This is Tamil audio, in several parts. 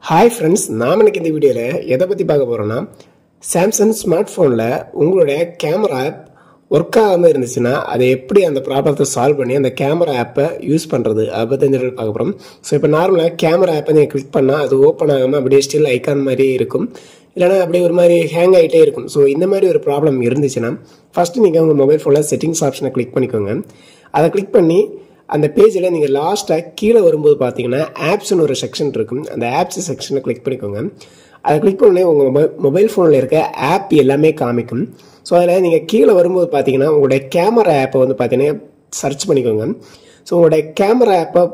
Hi friends, நான் இன்னைக்கு இந்த வீடியோல எதை பத்தி பார்க்க போறோம்னா Samsung ஸ்மார்ட்போன்ல உங்களுடைய கேமரா ஆப் வர்க் ஆகாம இருந்துச்சுனா அதை எப்படி அந்த ப்ராப்ளத்தை சால்வ் பண்ணி அந்த கேமரா ஆப்பை யூஸ் பண்றது அத பத்தி இந்த வீடியோல பார்க்க போறோம். சோ இப்போ நார்மலா கேமரா ஆப்பை நீங்க கிளிக் பண்ணா அது ஓபன் ஆகாம அப்படியே ஸ்டில் ஐகான் மாதிரி இருக்கும். இல்லனா அப்படியே ஒரு மாதிரி ஹேங் ஆயிட்டே இருக்கும். சோ இந்த மாதிரி ஒரு ப்ராப்ளம் இருந்துச்சுனா ஃபர்ஸ்ட் நீங்க உங்க மொபைல் போன்ல செட்டிங்ஸ் ஆப்ஷனை கிளிக் பண்ணிக்கோங்க. அதை கிளிக் பண்ணி அந்த பேஜ்ல நீங்க லாஸ்டா கீழ வரும்போது பாத்தீங்கன்னா ஆப்ஸ்னு ஒரு செக்ஷன் இருக்கும். அந்த ஆப்ஸ் செக்ஷனை கிளிக் பண்ணிக்கோங்க. அதை கிளிக் பண்ணே உங்க மொபைல் போன்ல இருக்க ஆப் எல்லாமே காமிக்கும். சோ அதனால நீங்க கீழ வரும்போது பாத்தீங்கன்னா உங்களுடைய கேமரா ஆப்பை வந்து பாத்தீங்கன்னா சர்ச் பண்ணிக்கோங்க. சோ உங்களுடைய கேமரா ஆப்பை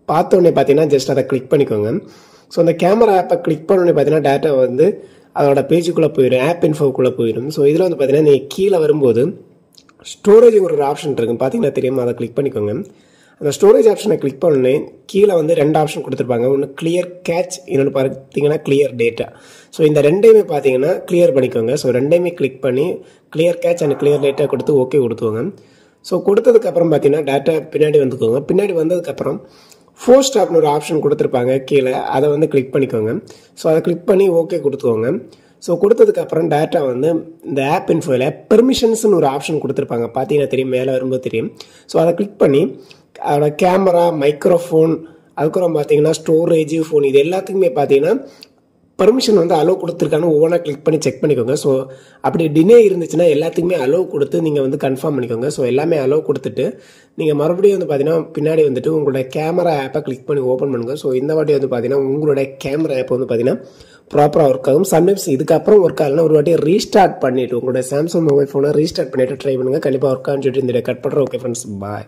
பார்த்த உடனே பாத்தீங்கன்னா ஜஸ்ட் அதை கிளிக் பண்ணிக்கோங்க. சோ அந்த கேமரா ஆப்பை கிளிக் பண்ண உடனே பாத்தீங்கன்னா டேட்டா வந்து அதோட பேஜுக்குள்ள போயிடும், ஆப் இன்ஃபோக்குள்ள போயிடும். சோ இதுல வந்து பாத்தீங்கன்னா நீங்க கீழ வரும்போது ஸ்டோரேஜ் ஒரு ஆப்ஷன் இருக்கும் பாத்தீங்கன்னா தெரியுமா, அதை கிளிக் பண்ணிக்கோங்க. அந்த ஸ்டோரேஜ் ஆப்ஷனை கிளிக் பண்ணே கீழே வந்து ரெண்டு ஆப்ஷன் கொடுத்துருப்பாங்க. ஒன்று கிளியர் கேட்ச், இன்னொன்று பார்த்தீங்கன்னா கிளியர் டேட்டா. ஸோ இந்த ரெண்டையுமே பார்த்தீங்கன்னா கிளியர் பண்ணிக்கோங்க. ஸோ ரெண்டையுமே கிளிக் பண்ணி clear catch and clear data கொடுத்து ஓகே கொடுத்துவோங்க. ஸோ கொடுத்ததுக்கப்புறம் பார்த்தீங்கன்னா டேட்டா பின்னாடி வந்துக்கோங்க. பின்னாடி வந்ததுக்கப்புறம் ஃபோர் ஸ்டாப்னு ஒரு ஆப்ஷன் கொடுத்துருப்பாங்க கீழே, அதை வந்து கிளிக் பண்ணிக்கோங்க. ஸோ அதை கிளிக் பண்ணி ஓகே கொடுத்துக்கோங்க. ஸோ கொடுத்ததுக்கப்புறம் டேட்டா வந்து இந்த ஆப் இன்ஃபோவில் பெர்மிஷன்ஸ்னு ஒரு ஆப்ஷன் கொடுத்துருப்பாங்க பார்த்தீங்கன்னா தெரியும், மேலே வரும்போது தெரியும். ஸோ அதை கிளிக் பண்ணி அதோட கேமரா, மைக்ரோஃபோன், அதுக்கப்புறம் பார்த்தீங்கன்னா ஸ்டோரேஜ், ஃபோன், இது எல்லாத்துக்குமே பார்த்தீங்கன்னா பர்மிஷன் வந்து அலோவ் கொடுத்துருக்கான்னு ஒவ்வொன்றா கிளிக் பண்ணி செக் பண்ணிக்கோங்க. ஸோ அப்படி டிலே இருந்துச்சுன்னா எல்லாத்துக்குமே அலோவ் கொடுத்து நீங்கள் வந்து கன்ஃபார்ம் பண்ணிக்கோங்க. ஸோ எல்லாமே அலோவ் கொடுத்துட்டு நீங்கள் மறுபடியும் வந்து பார்த்தீங்கன்னா பின்னாடி வந்துட்டு உங்களோட கேமரா ஆப்பை கிளிக் பண்ணி ஓப்பன் பண்ணுங்கள். ஸோ இந்த வாட்டி வந்து பார்த்தீங்கன்னா உங்களோட கேமரா ஆப் வந்து பார்த்தீங்கன்னா ப்ராப்பராக ஒர்க் ஆகும். சம்டைம்ஸ் இதுக்கப்புறம் ஒர்க் ஆகலாம், ஒரு வாட்டி ரீஸ்டார்ட் பண்ணிவிட்டு உங்களோட சாம்சங் மொபைல் ஃபோனை ரீஸ்டார்ட் பண்ணிவிட்டு ட்ரை பண்ணுங்கள். கண்டிப்பாக ஒர்க் ஆகுன்னு சொல்லிட்டு இந்த கட் பண்ணுறேன். ஓகே ஃப்ரெண்ட்ஸ், பாய்.